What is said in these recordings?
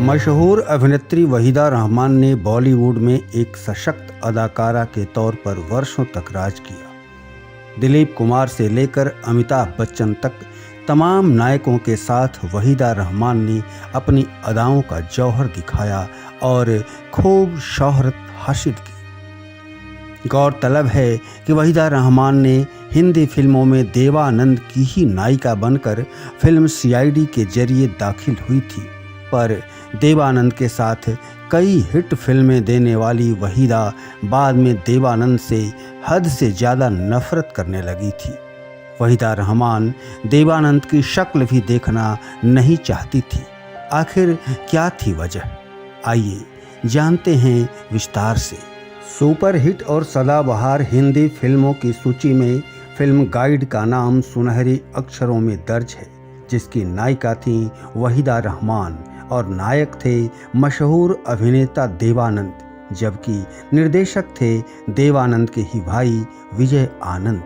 मशहूर अभिनेत्री वहीदा रहमान ने बॉलीवुड में एक सशक्त अदाकारा के तौर पर वर्षों तक राज किया। दिलीप कुमार से लेकर अमिताभ बच्चन तक तमाम नायकों के साथ वहीदा रहमान ने अपनी अदाओं का जौहर दिखाया और खूब शोहरत हासिल की। गौरतलब है कि वहीदा रहमान ने हिंदी फिल्मों में देवानंद की ही नायिका बनकर फिल्म सीआईडी के जरिए दाखिल हुई थी, पर देवानंद के साथ कई हिट फिल्में देने वाली वहीदा बाद में देवानंद से हद से ज़्यादा नफरत करने लगी थी। वहीदा रहमान देवानंद की शक्ल भी देखना नहीं चाहती थी। आखिर क्या थी वजह, आइए जानते हैं विस्तार से। सुपरहिट और सदाबहार हिंदी फिल्मों की सूची में फिल्म गाइड का नाम सुनहरे अक्षरों में दर्ज है, जिसकी नायिका थी वहीदा रहमान और नायक थे मशहूर अभिनेता देवानंद, जबकि निर्देशक थे देवानंद के ही भाई विजय आनंद।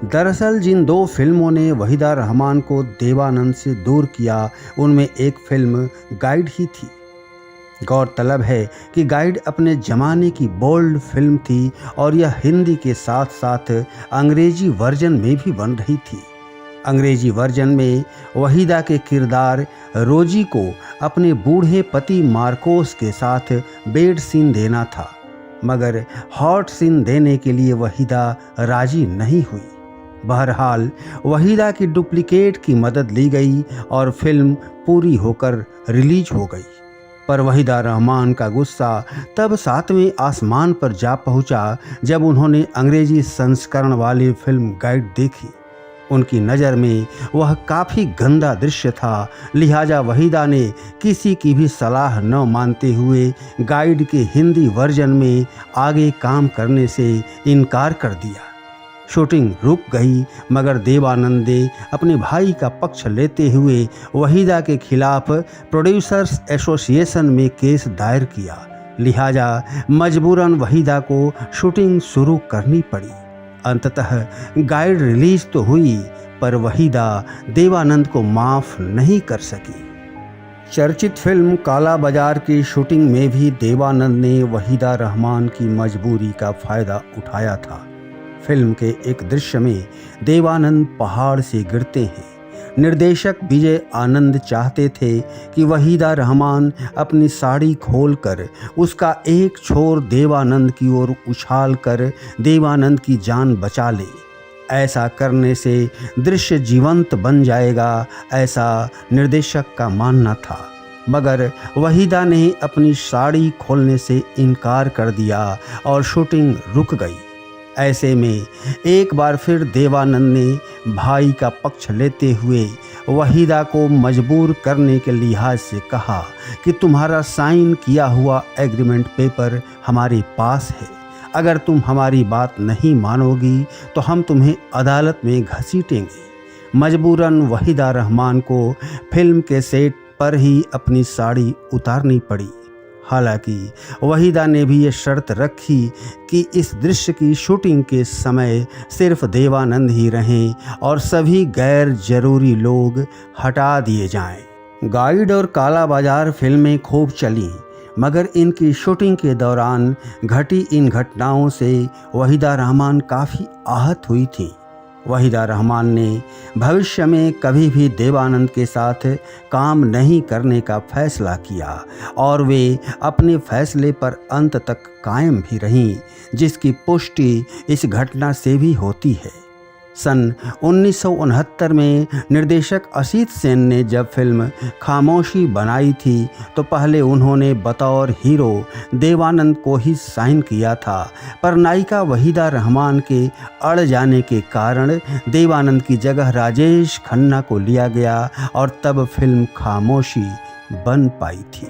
दरअसल जिन दो फिल्मों ने वहीदा रहमान को देवानंद से दूर किया, उनमें एक फिल्म गाइड ही थी। गौरतलब है कि गाइड अपने ज़माने की बोल्ड फिल्म थी और यह हिंदी के साथ साथ अंग्रेजी वर्जन में भी बन रही थी। अंग्रेजी वर्जन में वहीदा के किरदार रोजी को अपने बूढ़े पति मार्कोस के साथ बेड सीन देना था, मगर हॉट सीन देने के लिए वहीदा राजी नहीं हुई। बहरहाल वहीदा की डुप्लीकेट की मदद ली गई और फिल्म पूरी होकर रिलीज हो गई। पर वहीदा रहमान का गुस्सा तब सातवें आसमान पर जा पहुंचा जब उन्होंने अंग्रेजी संस्करण वाली फिल्म गाइड देखी। उनकी नज़र में वह काफ़ी गंदा दृश्य था, लिहाजा वहीदा ने किसी की भी सलाह न मानते हुए गाइड के हिंदी वर्जन में आगे काम करने से इनकार कर दिया। शूटिंग रुक गई, मगर देवानंद ने अपने भाई का पक्ष लेते हुए वहीदा के खिलाफ प्रोड्यूसर्स एसोसिएशन में केस दायर किया। लिहाजा मजबूरन वहीदा को शूटिंग शुरू करनी पड़ी। अंततः गाइड रिलीज तो हुई, पर वहीदा देवानंद को माफ़ नहीं कर सकी। चर्चित फिल्म काला बाजार की शूटिंग में भी देवानंद ने वहीदा रहमान की मजबूरी का फ़ायदा उठाया था। फिल्म के एक दृश्य में देवानंद पहाड़ से गिरते हैं। निर्देशक विजय आनंद चाहते थे कि वहीदा रहमान अपनी साड़ी खोलकर उसका एक छोर देवानंद की ओर उछाल कर देवानंद की जान बचा ले। ऐसा करने से दृश्य जीवंत बन जाएगा, ऐसा निर्देशक का मानना था, मगर वहीदा ने अपनी साड़ी खोलने से इनकार कर दिया और शूटिंग रुक गई। ऐसे में एक बार फिर देवानंद ने भाई का पक्ष लेते हुए वहीदा को मजबूर करने के लिहाज से कहा कि तुम्हारा साइन किया हुआ एग्रीमेंट पेपर हमारे पास है, अगर तुम हमारी बात नहीं मानोगी तो हम तुम्हें अदालत में घसीटेंगे। मजबूरन वहीदा रहमान को फिल्म के सेट पर ही अपनी साड़ी उतारनी पड़ी। हालांकि वहीदा ने भी ये शर्त रखी कि इस दृश्य की शूटिंग के समय सिर्फ देवानंद ही रहें और सभी गैर जरूरी लोग हटा दिए जाएं। गाइड और काला बाजार फिल्में खूब चलीं, मगर इनकी शूटिंग के दौरान घटी इन घटनाओं से वहीदा रहमान काफ़ी आहत हुई थी। वहीदा रहमान ने भविष्य में कभी भी देवानंद के साथ काम नहीं करने का फैसला किया और वे अपने फैसले पर अंत तक कायम भी रहीं, जिसकी पुष्टि इस घटना से भी होती है। सन 1969 में निर्देशक असित सेन ने जब फिल्म खामोशी बनाई थी तो पहले उन्होंने बतौर हीरो देवानंद को ही साइन किया था, पर नायिका वहीदा रहमान के अड़ जाने के कारण देवानंद की जगह राजेश खन्ना को लिया गया और तब फिल्म खामोशी बन पाई थी।